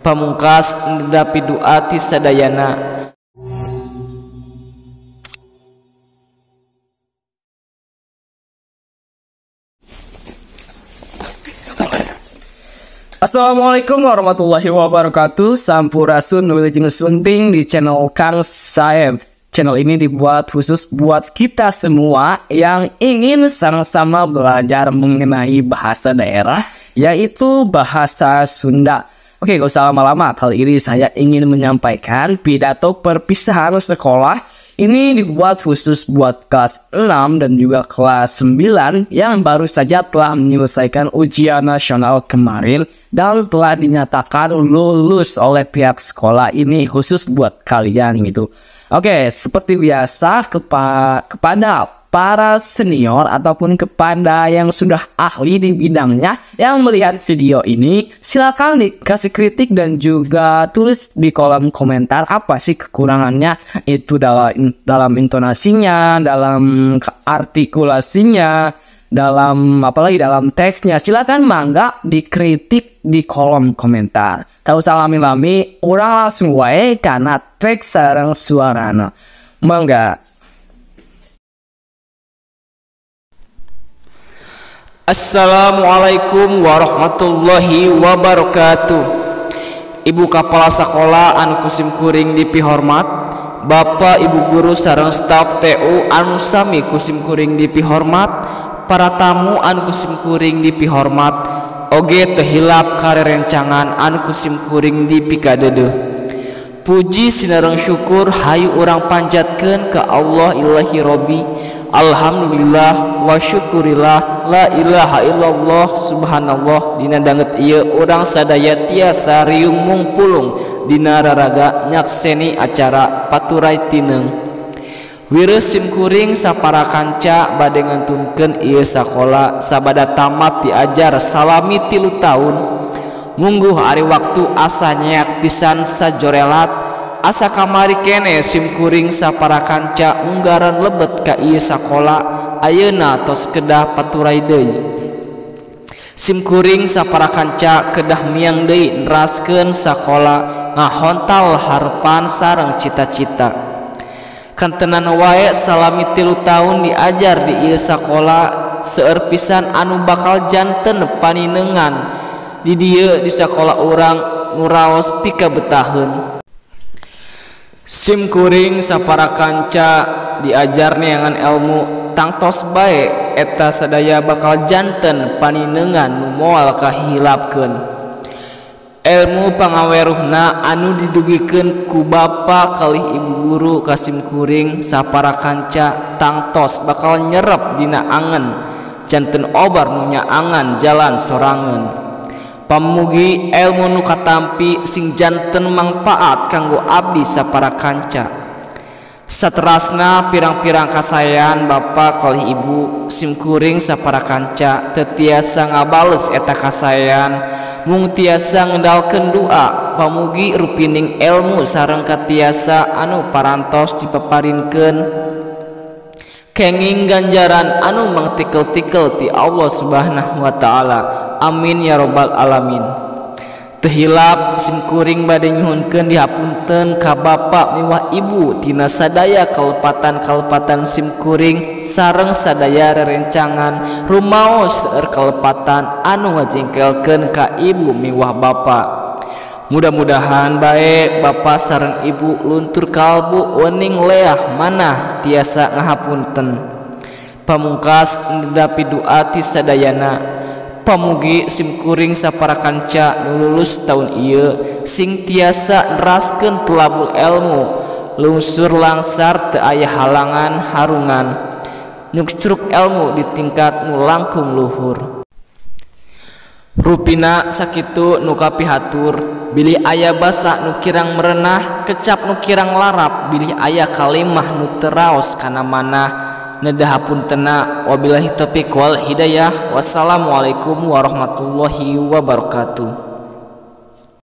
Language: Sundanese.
Pamungkas nedapi doa ti sadayana. Assalamualaikum warahmatullahi wabarakatuh. Sampurasun wilujeng sunting di channel Kang Saeb. Channel ini dibuat khusus buat kita semua yang ingin sama-sama belajar mengenai bahasa daerah, yaitu bahasa Sunda. Oke, gak usah lama-lama. Kali ini saya ingin menyampaikan pidato perpisahan sekolah. Ini dibuat khusus buat kelas 6 dan juga kelas 9 yang baru saja telah menyelesaikan ujian nasional kemarin dan telah dinyatakan lulus oleh pihak sekolah. Ini khusus buat kalian gitu. Oke, seperti biasa kepada para senior ataupun kepada yang sudah ahli di bidangnya yang melihat video ini, silakan dikasih kritik dan juga tulis di kolom komentar apa sih kekurangannya itu dalam intonasinya, dalam artikulasinya, dalam apalagi dalam teksnya. Silakan mangga dikritik di kolom komentar. Tak usah lami-lami, orang langsung wae karena teks sareng suarana. Mangga. Assalamualaikum warahmatullahi wabarakatuh. Ibu Kepala Sekolah anu kusim kuring dipihormat, Bapak Ibu Guru sareng staf TU anu sami kusim kuring dipihormat, para tamu anu kusim kuring dipihormat, oge teu hilap karerencangan anu kusim kuring dipikadeudeung. Puji sinareng syukur hayu urang panjatkeun ka Allah ilahi Robbi. Alhamdulillah wa syukurillah la ilaha illallah subhanallah. Dina danget ieu urang sadaya tiasa riung mungpulung dina raraga nyakseni acara paturai tineung. Wireus sim kuring sapara kanca bade ngantunkeun ieu sakola sabada tamat diajar salami 3 taun. Mungguh ari waktu asa nyeak pisan sajorelat. Asa kamari kene sim kuring sapara kanca unggaran lebet ka ieu sakola ayeuna tos kedah paturai deui. Sim kuring sapara kanca kedah miang deui neraskeun sakola ngahontal harepan sareng cita-cita. Kantenan wae salami 3 taun diajar di ieu sakola seueur pisan anu bakal janten paninengan di dieu di sakola urang nu raos pikabetaheun. Sim kuring sapara kanca diajar neangan ilmu tangtos bae eta sadaya bakal janten paninengan nu moal kahilapkeun. Ilmu pangaweruhna anu didugikeun ku bapa kalih ibu guru ka sim kuring sapara kanca tangtos bakal nyerep dina angen janten obar nu nyaangan jalan sorangeun. Pamugi ilmu nu katampi sing janten mangpaat kanggo abdi sapara kanca. Saterasna pirang-pirang kasayan bapa kalih ibu sim kuring sapara kanca teu tiasa ngabales eta kasayan mung tiasa ngedalkeun doa pamugi rupining ilmu sareng katiasa anu parantos dipaparinkeun kenging ganjaran anu mangtikel-tikel ti Allah Subhanahu wa taala. Amin ya robbal alamin. Teu hilap sim kuring bade nyuhunkeun dihapunten ka bapa miwah ibu tina sadaya kalepatan-kalepatan sim kuring sareng sadaya rerencangan rumaos seueur kalepatan anu ngajengkelkeun ka ibu miwah bapa. Mudah-mudahan bae bapa sareng ibu luntur kalbu wening leah manah tiasa ngahapunten. Pamungkas nedapi doa ti sadayana. Pamugi sim kuring sapara kanca nu lulus taun ieu sing tiasa neraskeun tulabul ilmu lungsur langsar teu aya halangan harungan nyucruk ilmu di tingkat nu langkung luhur. Rupina sakitu nu kapihatur bilih aya basa nu kirang merenah kecap nu kirang larap bilih aya kalimah nu teu raos kana manah nedahapuntena. Wabillahi taufiq wal hidayah. Wassalamualaikum warahmatullahi wabarakatuh.